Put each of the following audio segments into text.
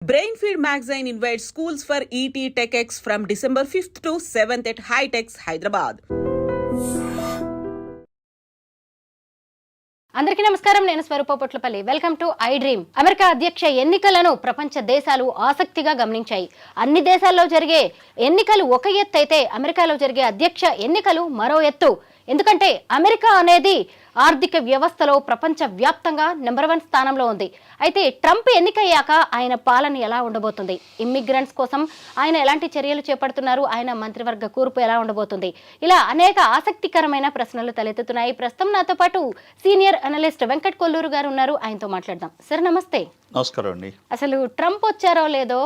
Brainfeed magazine invites schools for ET TechX from December 5th to 7th at High-Techs, Hyderabad. అందరికీ నమస్కారం. నేను Swaroopa Potlapalli. Welcome to I dream. America అధ్యక్ష ఎన్నికలను ప్రపంచ దేశాలు ఆసక్తిగా గమనించాయి. అన్ని దేశాల్లో జరిగే ఎన్నికలు ఒక ఎత్తు అయితే అమెరికాలో జరిగే అధ్యక్ష ఎన్నికలు మరో ఎత్తు. ఎందుకంటే అమెరికా అనేది ఆర్థిక వ్యవస్థలో ప్రపంచ వ్యాప్తంగా నెంబర్ 1 స్థానంలో ఉంది. అయితే ట్రంప్ ఎన్నికయ్యాక ఆయన పాలన ఎలా ఉండబోతుంది, ఇమ్మిగ్రెంట్స్ కోసం ఆయన ఎలాంటి చర్యలు చేపడుతున్నారు, ఆయన మంత్రివర్గ కూర్పు ఎలా ఉండబోతుంది, ఇలా అనేక ఆసక్తికరమైన ప్రశ్నలు తలెత్తుతున్నాయి. ప్రస్తుతం నాతో పాటు సీనియర్ అనలిస్ట్ వెంకట్ కొల్లూరు గారు ఉన్నారు. ఆయనతో మాట్లాడదాం. సార్ నమస్తే. నమస్కారం అండి. అసలు ట్రంప్ వచ్చారో లేదో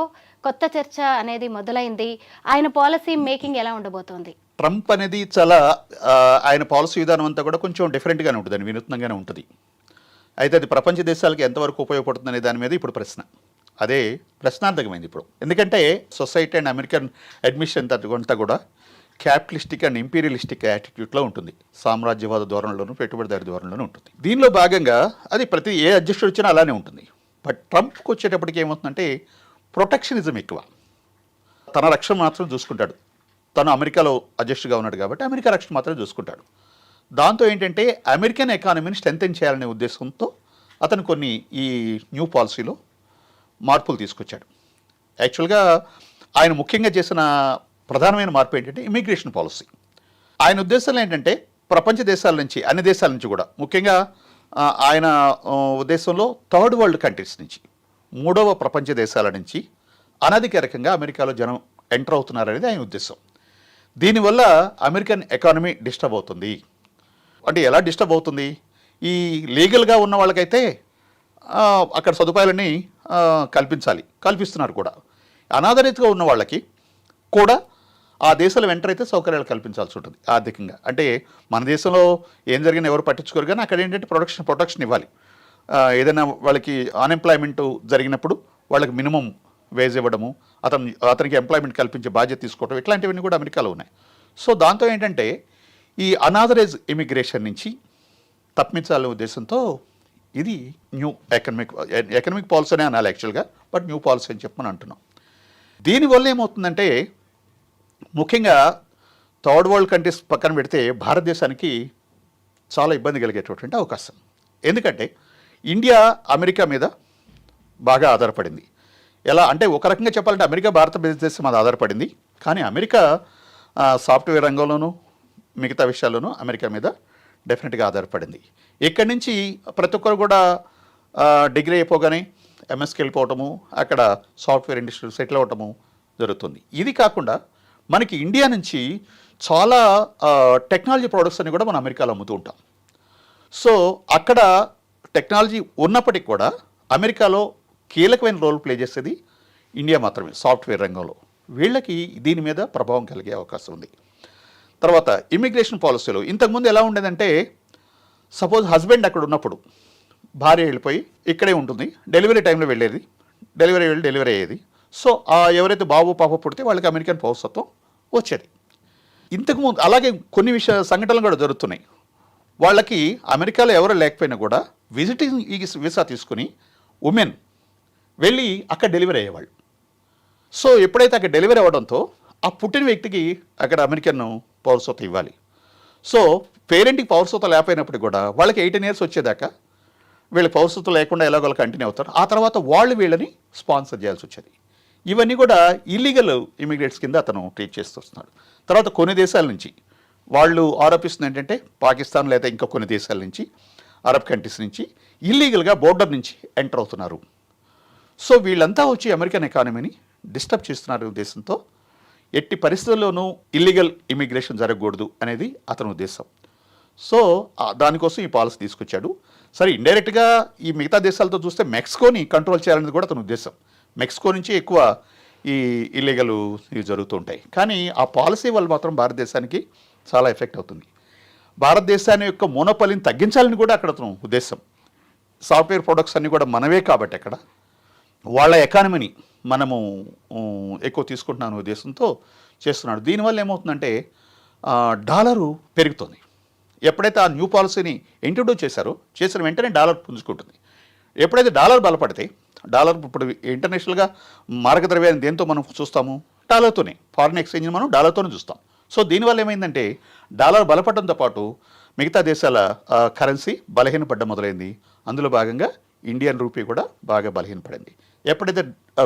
కొత్త చర్చ అనేది మొదలైంది. ఆయన పాలసీ మేకింగ్ ఎలా ఉండబోతోంది? ట్రంప్ అనేది చాలా ఆయన పాలసీ విధానం అంతా కూడా కొంచెం డిఫరెంట్గానే ఉంటుంది, వినూత్నంగానే ఉంటుంది. అయితే అది ప్రపంచ దేశాలకు ఎంతవరకు ఉపయోగపడుతుంది అనే దాని మీద ఇప్పుడు ప్రశ్న. అదే ప్రశ్నార్థకమైంది ఇప్పుడు. ఎందుకంటే సొసైటీ అండ్ అమెరికన్ అడ్మిషన్ అంతా కూడా క్యాపిటలిస్టిక్ అండ్ ఇంపీరియలిస్టిక్ యాటిట్యూడ్లో ఉంటుంది. సామ్రాజ్యవాద ధోరణిలోనూ పెట్టుబడిదారి ధోరణిలోనూ ఉంటుంది. దీనిలో భాగంగా అది ప్రతి ఏ అధ్యక్షుడు వచ్చినా అలానే ఉంటుంది. బట్ ట్రంప్కి వచ్చేటప్పటికి ఏమవుతుందంటే ప్రొటెక్షనిజం ఎక్కువ. తన రక్షణ మాత్రం చూసుకుంటాడు. తను అమెరికాలో అధ్యక్షుడిగా ఉన్నాడు కాబట్టి అమెరికా రక్షణ మాత్రం చూసుకుంటాడు. దాంతో ఏంటంటే అమెరికన్ ఎకానమీని స్ట్రెంథెన్ చేయాలనే ఉద్దేశంతో అతను కొన్ని ఈ న్యూ పాలసీలో మార్పులు తీసుకొచ్చాడు. యాక్చువల్గా ఆయన ముఖ్యంగా చేసిన ప్రధానమైన మార్పు ఏంటంటే ఇమిగ్రేషన్ పాలసీ. ఆయన ఉద్దేశంలో ఏంటంటే ప్రపంచ దేశాల నుంచి, అన్ని దేశాల నుంచి కూడా, ముఖ్యంగా ఆయన ఉద్దేశంలో థర్డ్ వరల్డ్ కంట్రీస్ నుంచి, మూడవ ప్రపంచ దేశాల నుంచి అనధికారికంగా అమెరికాలో జనం ఎంటర్ అవుతున్నారనేది ఆయన ఉద్దేశం. దీనివల్ల అమెరికన్ ఎకానమీ డిస్టర్బ్ అవుతుంది. అంటే ఎలా డిస్టర్బ్ అవుతుంది? ఈ లీగల్గా ఉన్న వాళ్ళకైతే అక్కడ సదుపాయాలన్నీ కల్పిస్తున్నారు కూడా. అనాథరితగా ఉన్న వాళ్ళకి కూడా ఆ దేశాలు ఎంటర్ అయితే సౌకర్యాలు కల్పించాల్సి ఉంటుంది ఆర్థికంగా. అంటే మన దేశంలో ఏం జరిగినా ఎవరు పట్టించుకోరు, కానీ అక్కడ ఏంటంటే ప్రొటెక్షన్ ఇవ్వాలి. ఏదైనా వాళ్ళకి అన్ఎంప్లాయ్మెంట్ జరిగినప్పుడు వాళ్ళకి మినిమం వేజ్ ఇవ్వడము, అతనికి ఎంప్లాయ్మెంట్ కల్పించే బాధ్యత తీసుకోవడం, ఇట్లాంటివన్నీ కూడా అమెరికాలో ఉన్నాయి. సో దాంతో ఏంటంటే ఈ అనాథరైజ్ నుంచి తప్పించాలనే ఉద్దేశంతో ఇది న్యూ ఎకనమిక్ పాలసీ అనే అనాలి యాక్చువల్గా, బట్ న్యూ పాలసీ అని చెప్పని అంటున్నాం. దీనివల్ల ఏమవుతుందంటే ముఖ్యంగా థర్డ్ వరల్డ్ కంట్రీస్ పక్కన పెడితే భారతదేశానికి చాలా ఇబ్బంది కలిగేటటువంటి అవకాశం. ఎందుకంటే ఇండియా అమెరికా మీద బాగా ఆధారపడింది. ఎలా అంటే ఒక రకంగా చెప్పాలంటే అమెరికా భారతదేశం మీద ఆధారపడింది, కానీ అమెరికా సాఫ్ట్వేర్ రంగంలోనూ మిగతా విషయాల్లోనూ అమెరికా మీద డెఫినెట్గా ఆధారపడింది. ఇక్కడి నుంచి ప్రతి ఒక్కరు కూడా డిగ్రీ అయిపోగానే ఎంఎస్కి వెళ్ళిపోవటము, అక్కడ సాఫ్ట్వేర్ ఇండస్ట్రీలో సెటిల్ అవ్వటము జరుగుతుంది. ఇది కాకుండా మనకి ఇండియా నుంచి చాలా టెక్నాలజీ ప్రోడక్ట్స్ అన్ని కూడా మనం అమెరికాలో అమ్ముతూ ఉంటాం. సో అక్కడ టెక్నాలజీ ఉన్నప్పటికీ కూడా అమెరికాలో కీలకమైన రోల్ ప్లే చేసేది ఇండియా మాత్రమే సాఫ్ట్వేర్ రంగంలో. వీళ్ళకి దీని మీద ప్రభావం కలిగే అవకాశం ఉంది. తర్వాత ఇమిగ్రేషన్ పాలసీలో ఇంతకుముందు ఎలా ఉండేదంటే, సపోజ్ హస్బెండ్ అక్కడ ఉన్నప్పుడు భార్య వెళ్ళిపోయి ఇక్కడే ఉంటుంది, డెలివరీ టైంలో వెళ్ళేది, డెలివరీ అయ్యేది. సో ఎవరైతే బాబు పాప పుడితే వాళ్ళకి అమెరికన్ పౌరసత్వం వచ్చేది. ఇంతకుముందు అలాగే కొన్ని సంఘటనలు కూడా జరుగుతున్నాయి. వాళ్ళకి అమెరికాలో ఎవరు లేకపోయినా కూడా విజిటింగ్ వీసా తీసుకుని ఉమెన్ వెళ్ళి అక్కడ డెలివరీ అయ్యేవాళ్ళు. సో ఎప్పుడైతే అక్కడ డెలివరీ అవ్వడంతో ఆ పుట్టిన వ్యక్తికి అక్కడ అమెరికన్ పౌరసత్వం ఇవ్వాలి. సో పేరెంట్కి పౌరసత్వం లేకపోయినప్పుడు కూడా వాళ్ళకి 18 years వచ్చేదాకా వీళ్ళ పౌరసత్వం లేకుండా ఎలాగోలా కంటిన్యూ అవుతారు. ఆ తర్వాత వాళ్ళు వీళ్ళని స్పాన్సర్ చేయాల్సి వచ్చేది. ఇవన్నీ కూడా ఇల్లీగల్ ఇమిగ్రేట్స్ కింద అతను ట్రీట్ చేస్తూ వస్తున్నాడు. తర్వాత కొన్ని దేశాల నుంచి వాళ్ళు ఆరోపిస్తుంది ఏంటంటే పాకిస్తాన్ లేదా ఇంకా కొన్ని దేశాల నుంచి, అరబ్ కంట్రీస్ నుంచి ఇల్లీగల్గా బోర్డర్ నుంచి ఎంటర్ అవుతున్నారు. సో వీళ్ళంతా వచ్చి అమెరికన్ ఎకానమీని డిస్టర్బ్ చేస్తున్నారు ఉద్దేశంతో ఎట్టి పరిస్థితుల్లోనూ ఇల్లీగల్ ఇమిగ్రేషన్ జరగకూడదు అనేది అతని ఉద్దేశం. సో దానికోసం ఈ పాలసీ తీసుకొచ్చాడు. సరే, ఇండైరెక్ట్గా ఈ మిగతా దేశాలతో చూస్తే మెక్సికోని కంట్రోల్ చేయాలనేది కూడా అతని ఉద్దేశం. మెక్సికో నుంచి ఎక్కువ ఈ ఇల్లీగల్ ఇవి జరుగుతూ ఉంటాయి. కానీ ఆ పాలసీ వల్ల మాత్రం భారతదేశానికి చాలా ఎఫెక్ట్ అవుతుంది. భారతదేశాన్ని యొక్క మోనోపలిని తగ్గించాలని కూడా అక్కడ అతను ఉద్దేశం. సాఫ్ట్వేర్ ప్రొడక్ట్స్ అన్నీ కూడా మనవే కాబట్టి అక్కడ వాళ్ళ ఎకానమీని మనము ఎక్కువ తీసుకుంటున్నాను ఉద్దేశంతో చేస్తున్నాడు. దీనివల్ల ఏమవుతుందంటే డాలరు పెరుగుతుంది. ఎప్పుడైతే ఆ న్యూ పాలసీని ఇంట్రడ్యూస్ చేసిన వెంటనే డాలర్ పుంజుకుంటుంది. ఎప్పుడైతే డాలర్ బలపడితే డాలర్ ఇప్పుడు ఇంటర్నేషనల్గా మార్గద్రవ్యాన్ని దేంతో మనం చూస్తాము? డాలర్తోనే. ఫారిన్ ఎక్స్చేంజ్ మనం డాలర్తోనే చూస్తాం. సో దీనివల్ల ఏమైందంటే డాలర్ బలపడడంతో పాటు మిగతా దేశాల కరెన్సీ బలహీనపడ్డం మొదలైంది. అందులో భాగంగా ఇండియన్ రూపీ కూడా బాగా బలహీనపడింది. ఎప్పుడైతే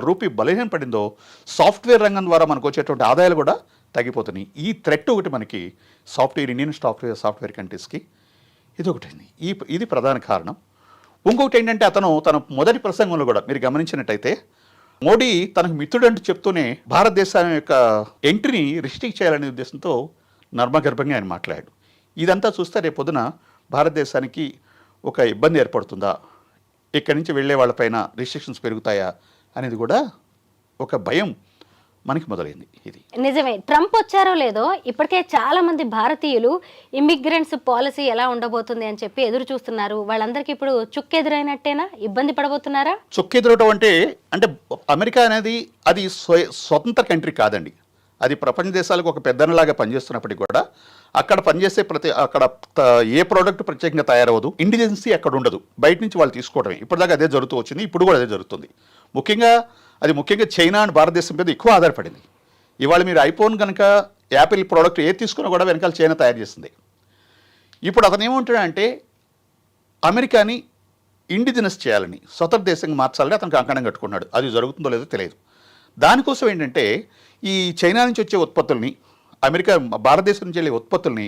రూపీ బలహీనపడిందో సాఫ్ట్వేర్ రంగం ద్వారా మనకు వచ్చేటువంటి ఆదాయాలు కూడా తగ్గిపోతున్నాయి. ఈ థ్రెట్ ఒకటి మనకి ఇండియన్ సాఫ్ట్వేర్ కంట్రీస్కి ఇది ఒకటి. ఇది ప్రధాన కారణం. ఇంకొకటి ఏంటంటే అతను తన మొదటి ప్రసంగంలో కూడా మీరు గమనించినట్టయితే మోడీ తనకు మిత్రుడంటూ చెప్తూనే భారతదేశం యొక్క ఎంట్రీని రిస్ట్రిక్ట్ చేయాలనే ఉద్దేశంతో నర్మగర్భంగా ఆయన మాట్లాడాడు. ఇదంతా చూస్తే రేపు పొద్దున భారతదేశానికి ఒక ఇబ్బంది ఏర్పడుతుందా, ఇక్కడి నుంచి వెళ్ళే వాళ్ళపైన రిస్ట్రిక్షన్స్ పెరుగుతాయా అనేది కూడా ఒక భయం మనకి మొదలైంది. ఇది నిజమే. ట్రంప్ వచ్చారో లేదో ఇప్పటికే చాలా మంది భారతీయులు ఇమిగ్రెంట్స్ పాలసీ ఎలా ఉండబోతుంది అని చెప్పి ఎదురు చూస్తున్నారు. వాళ్ళందరికీ ఇప్పుడు చుక్కెదురైనట్టేనా? ఇబ్బంది పడబోతున్నారా? చుక్కెదురటం అంటే అమెరికా అనేది అది స్వతంత్ర కంట్రీ కాదండి. అది ప్రపంచ దేశాలకు ఒక పెద్దనలాగా పనిచేస్తున్నప్పటికీ కూడా అక్కడ పనిచేసే ఏ ప్రోడక్ట్ ప్రత్యేకంగా తయారవదు. ఇండిజెన్సీ అక్కడ ఉండదు. బయట నుంచి వాళ్ళు తీసుకోవడమే. ఇప్పటిదాకా అదే జరుగుతూ వచ్చింది. ఇప్పుడు కూడా అదే జరుగుతుంది. ముఖ్యంగా చైనా అండ్ భారతదేశం మీద ఎక్కువ ఆధారపడింది. ఇవాళ మీరు ఐఫోన్ కనుక యాపిల్ ప్రోడక్ట్ ఏది తీసుకున్నా కూడా వెనకాల చైనా తయారు చేస్తుంది. ఇప్పుడు అతను ఏమంటాడంటే అమెరికాని ఇండిజినస్ చేయాలని, స్వతంత్ర దేశంగా మార్చాలని అతను కంకణం కట్టుకున్నాడు. అది జరుగుతుందో లేదో తెలియదు. దానికోసం ఏంటంటే ఈ చైనా నుంచి వచ్చే ఉత్పత్తుల్ని, భారతదేశం నుంచి వెళ్ళే ఉత్పత్తుల్ని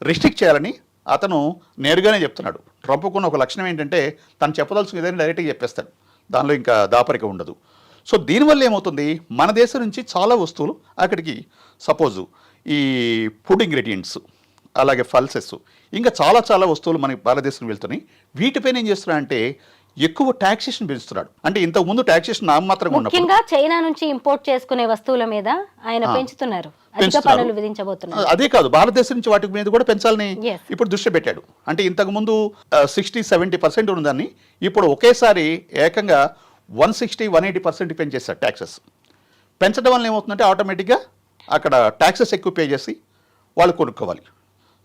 రిస్ట్రిక్ట్ చేయాలని అతను నేరుగానే చెప్తున్నాడు. ట్రంప్కున్న ఒక లక్షణం ఏంటంటే తను చెప్పదలుచుకుని ఏదైనా డైరెక్ట్గా చెప్పేస్తాడు. దానిలో ఇంకా దాపరిక ఉండదు. సో దీనివల్ల ఏమవుతుంది, మన దేశం నుంచి చాలా వస్తువులు అక్కడికి సపోజు ఈ ఫుడ్ ఇంగ్రీడియంట్స్, అలాగే పల్సెస్, ఇంకా చాలా వస్తువులు మనకి భారతదేశం వెళ్తున్నాయి. వీటిపైన ఏం చేస్తున్నాడంటే ఎక్కువ టాక్సేషన్ పెంచుతున్నాడు. అంటే ఇంతకు ముందు టాక్సేషన్ నామమాత్రంగా ఉన్నప్పుడు ముఖ్యంగా చైనా నుంచి ఇంపోర్ట్ చేసుకునే వస్తువుల మీద ఆయన పెంచుతున్నారు. అధిక పన్నులు విధించబోతున్నారు. అదే కాదు, భారతదేశం నుంచి వాటి మీద కూడా పెంచాలని ఇప్పుడు దృష్టి పెట్టాడు. అంటే ఇంతకు ముందు 60-70% ఉన్నదాన్ని ఇప్పుడు ఒకేసారి ఏకంగా 160-180% పెంచేస్తారు ట్యాక్సెస్. పెంచడం వల్ల ఏమవుతుందంటే ఆటోమేటిక్గా అక్కడ ట్యాక్సెస్ ఎక్కువ పే చేసి వాళ్ళు కొనుక్కోవాలి.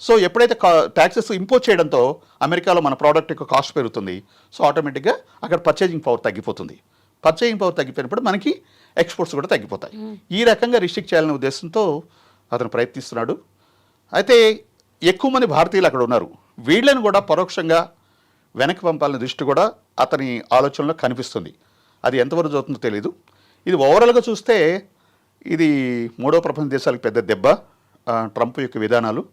సో ఎప్పుడైతే ట్యాక్సెస్ ఇంపోజ్ చేయడంతో అమెరికాలో మన ప్రోడక్ట్ యొక్క కాస్ట్ పెరుగుతుంది. సో ఆటోమేటిక్గా అక్కడ పర్చేజింగ్ పవర్ తగ్గిపోతుంది. పర్చేజింగ్ పవర్ తగ్గిపోయినప్పుడు మనకి ఎక్స్పోర్ట్స్ కూడా తగ్గిపోతాయి. ఈ రకంగా రిస్ట్రిక్ట్ చేయాలనే ఉద్దేశంతో అతను ప్రయత్నిస్తున్నాడు. అయితే ఎక్కువ మంది భారతీయులు అక్కడ ఉన్నారు. వీళ్ళని కూడా పరోక్షంగా వెనక్కి పంపాలనే దృష్టి కూడా అతని ఆలోచనలో కనిపిస్తుంది. అది ఎంతవరకు జరుగుతుందో తెలియదు. ఇది ఓవరాల్గా చూస్తే ఇది మూడో ప్రపంచ దేశాలకు పెద్ద దెబ్బ. ట్రంప్ యొక్క విధానాలు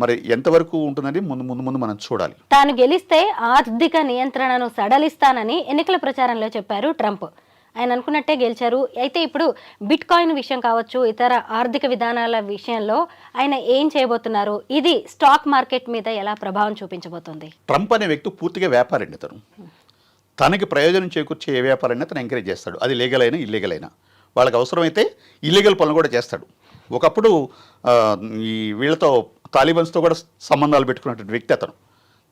మరి ఎంతవరకు ఉంటుందని ముందు మనం చూడాలి. తాను గెలిస్తే ఆర్థిక నియంత్రణను సడలిస్తానని ఎన్నికల ప్రచారంలో చెప్పారు ట్రంప్. ఆయన అనుకున్నట్టే గెలిచారు. అయితే ఇప్పుడు బిట్ కాయిన్ విషయం కావచ్చు, ఇతర ఆర్థిక విధానాల విషయంలో ఆయన ఏం చేయబోతున్నారు? ఇది స్టాక్ మార్కెట్ మీద ఎలా ప్రభావం చూపించబోతుంది? ట్రంప్ అనే వ్యక్తి పూర్తిగా వ్యాపారండి. తనకి ప్రయోజనం చేకూర్చే ఏ వ్యాపారాన్ని అతను ఎంకరేజ్ చేస్తాడు. అది లీగల్ అయినా ఇల్లీగల్ అయినా. వాళ్ళకి అవసరమైతే ఇల్లీగల్ పనులు కూడా చేస్తాడు. ఒకప్పుడు ఈ వీళ్ళతో తాలిబన్స్తో కూడా సంబంధాలు పెట్టుకున్నటువంటి వ్యక్తి అతను.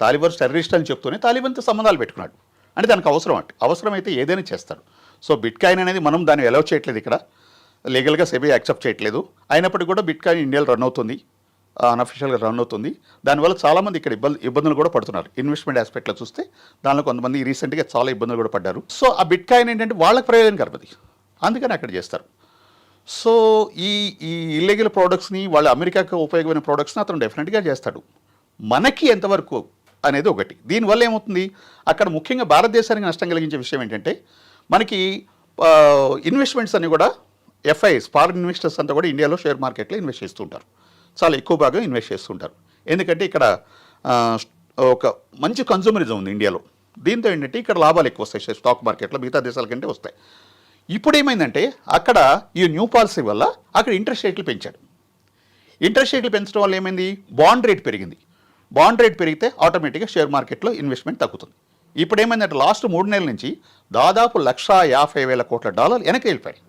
తాలిబన్స్ టెర్రరిస్ట్ అని చెప్తూనే తాలిబన్తో సంబంధాలు పెట్టుకున్నాడు. అంటే దానికి అవసరమైతే ఏదైనా చేస్తాడు. సో బిట్ కాయిన్ అనేది మనం దాన్ని అలౌ చేయట్లేదు. ఇక్కడ లీగల్గా సెబీ యాక్సెప్ట్ చేయట్లేదు. అయినప్పటికీ కూడా బిట్ కాయిన్ ఇండియాలో రన్ అవుతుంది, అన్అఫిషియల్గా రన్ అవుతుంది. దానివల్ల చాలామంది ఇక్కడ ఇబ్బందులు కూడా పడుతున్నారు. ఇన్వెస్ట్మెంట్ ఆస్పెక్ట్లో చూస్తే దానిలో కొంతమంది రీసెంట్గా చాలా ఇబ్బందులు కూడా పడ్డారు. సో ఆ బిట్ కాయిన్ ఏంటంటే వాళ్ళకి ప్రయోజనకరమది, అందుకని అక్కడ చేస్తారు. సో ఈ ఇల్లీగల్ ప్రోడక్ట్స్ని, వాళ్ళ అమెరికాకు ఉపయోగమైన ప్రోడక్ట్స్ని అతను డెఫినెట్గా చేస్తాడు. మనకి ఎంతవరకు అనేది ఒకటి. దీనివల్ల ఏమవుతుంది, అక్కడ ముఖ్యంగా భారతదేశానికి నష్టం కలిగించే విషయం ఏంటంటే మనకి ఇన్వెస్ట్మెంట్స్ అన్ని కూడా ఎఫ్ఐఎస్, ఫారిన్ ఇన్వెస్టర్స్ అంతా కూడా ఇండియాలో షేర్ మార్కెట్లో ఇన్వెస్ట్ చేస్తుంటారు. చాలా ఎక్కువ భాగం ఇన్వెస్ట్ చేస్తుంటారు. ఎందుకంటే ఇక్కడ ఒక మంచి కన్సూమరిజం ఉంది ఇండియాలో. దీంతో ఏంటంటే ఇక్కడ లాభాలు ఎక్కువ వస్తాయి స్టాక్ మార్కెట్లో, మిగతా దేశాల కంటే వస్తాయి. ఇప్పుడు ఏమైందంటే అక్కడ ఈ న్యూ పాలసీ వల్ల అక్కడ ఇంట్రెస్ట్ రేట్లు పెంచాడు. ఇంట్రెస్ట్ రేట్లు పెంచడం వల్ల ఏమైంది, బాండ్ రేట్ పెరిగింది. బాండ్ రేట్ పెరిగితే ఆటోమేటిక్గా షేర్ మార్కెట్లో ఇన్వెస్ట్మెంట్ తగ్గుతుంది. ఇప్పుడు ఏమైందంటే లాస్ట్ 3 నెలల నుంచి దాదాపు $150,000 కోట్ల వెనక్కి వెళ్ళిపోయాయి.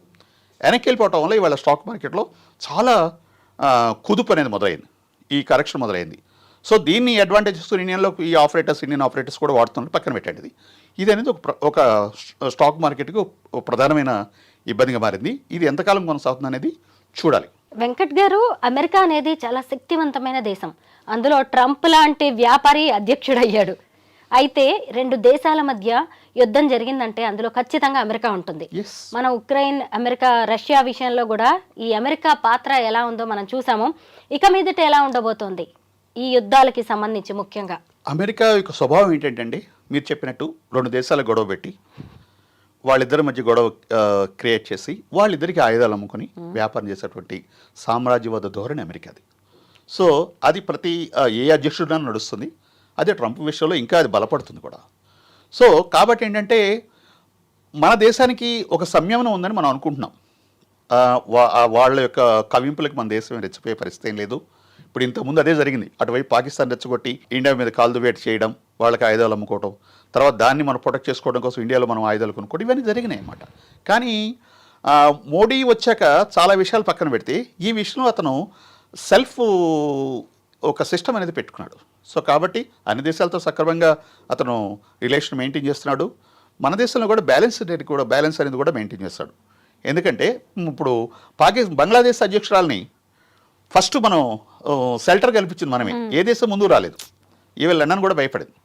వెనక్కి వెళ్ళిపోవటం వల్ల ఇవాళ స్టాక్ మార్కెట్లో చాలా కుదుపు అనేది మొదలైంది, ఈ కరెక్షన్ మొదలైంది. సో దీన్ని అడ్వాంటేజ్ ఇస్తూ ఇండియన్ ఆపరేటర్స్ కూడా వాడుతున్నారు. పక్కన పెట్టండి. ఇది అనేది ఒక స్టాక్ మార్కెట్కి ప్రధానమైన ఇబ్బందిగా మారింది. ఇది ఎంతకాలం కొనసాగుతుంది అనేది చూడాలి. వెంకట్ గారు, అమెరికా అనేది చాలా శక్తివంతమైన దేశం. అందులో ట్రంప్ లాంటి వ్యాపారి అధ్యక్షుడయ్యాడు. అయితే రెండు దేశాల మధ్య యుద్ధం జరిగిందంటే అందులో ఖచ్చితంగా అమెరికా ఉంటుంది. ఎస్, మన ఉక్రెయిన్, అమెరికా, రష్యా విషయంలో కూడా ఈ అమెరికా పాత్ర ఎలా ఉందో మనం చూసాము. ఇక మీదట ఎలా ఉండబోతోంది ఈ యుద్ధాలకి సంబంధించి? ముఖ్యంగా అమెరికా యొక్క స్వభావం ఏంటంటే మీరు చెప్పినట్టు రెండు దేశాల గొడవ పెట్టి వాళ్ళిద్దరి మధ్య గొడవ క్రియేట్ చేసి వాళ్ళిద్దరికి ఆయుధాలు అమ్ముకొని వ్యాపారం చేసేటువంటి సామ్రాజ్యవాద ధోరణి అమెరికాది. సో అది ప్రతి ఏ అధ్యక్షుడినా నడుస్తుంది. అదే ట్రంప్ విషయంలో ఇంకా అది బలపడుతుంది కూడా. సో కాబట్టి ఏంటంటే మన దేశానికి ఒక సంయమనం ఉందని మనం అనుకుంటున్నాం. వాళ్ళ యొక్క కవింపులకు మన దేశం రెచ్చిపోయే పరిస్థితి ఏం లేదు. ఇప్పుడు ఇంతకుముందు అదే జరిగింది. అటువైపు పాకిస్తాన్ రెచ్చగొట్టి ఇండియా మీద కాల్దువేట్ చేయడం, వాళ్ళకి ఆయుధాలు అమ్ముకోవడం, తర్వాత దాన్ని మనం ప్రొటెక్ట్ చేసుకోవడం కోసం ఇండియాలో మనం ఆయుధాలు కొనుక్కోవడం, ఇవన్నీ జరిగినాయి అన్నమాట. కానీ మోడీ వచ్చాక చాలా విషయాలు పక్కన పెడితే ఈ విషయంలో అతను సెల్ఫ్ ఒక సిస్టమ్ అనేది పెట్టుకున్నాడు. సో కాబట్టి అన్ని దేశాలతో సక్రమంగా అతను రిలేషన్ మెయింటైన్ చేస్తున్నాడు. మన దేశంలో కూడా బ్యాలెన్స్ అనేది కూడా మెయింటైన్ చేస్తాడు. ఎందుకంటే ఇప్పుడు బంగ్లాదేశ్ అధ్యక్షురాలని ఫస్ట్ మనం షెల్టర్ కల్పించింది మనమే. ఏ దేశం ముందు రాలేదు. ఈవెన్ లండన్ కూడా భయపడింది.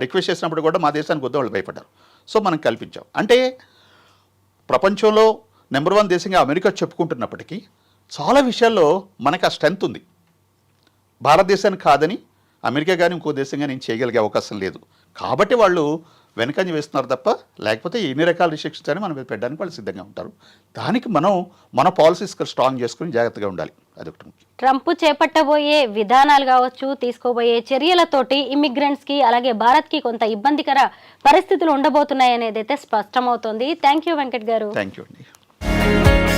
రిక్వెస్ట్ చేసినప్పుడు కూడా మా దేశానికి వద్ద వాళ్ళు భయపడ్డారు. సో మనం కల్పించాం. అంటే ప్రపంచంలో నెంబర్ 1 దేశంగా అమెరికా చెప్పుకుంటున్నప్పటికీ చాలా విషయాల్లో మనకు ఆ స్ట్రెంత్ ఉంది. భారతదేశానికి కాదని అమెరికా కానీ ఇంకో దేశం కానీ చేయగలిగే అవకాశం లేదు. కాబట్టి వాళ్ళు వెనకంజ వేస్తున్నారు తప్ప, లేకపోతే ఎన్ని రకాల రిస్ట్రిక్షన్స్ అని మనం పెట్టడానికి వాళ్ళు సిద్ధంగా ఉంటారు. దానికి మనం మన పాలసీస్ స్ట్రాంగ్ చేసుకుని జాగ్రత్తగా ఉండాలి. అదొకటి ముఖ్యం. ట్రంప్ చేపట్టబోయే విధానాలు కావచ్చు, తీసుకోబోయే చర్యలతోటి ఇమిగ్రెంట్స్కి అలాగే భారత్కి కొంత ఇబ్బందికర పరిస్థితులు ఉండబోతున్నాయి అనేది అయితే స్పష్టమవుతోంది. థ్యాంక్ యూ వెంకట్ గారు. థ్యాంక్ యూ అండి.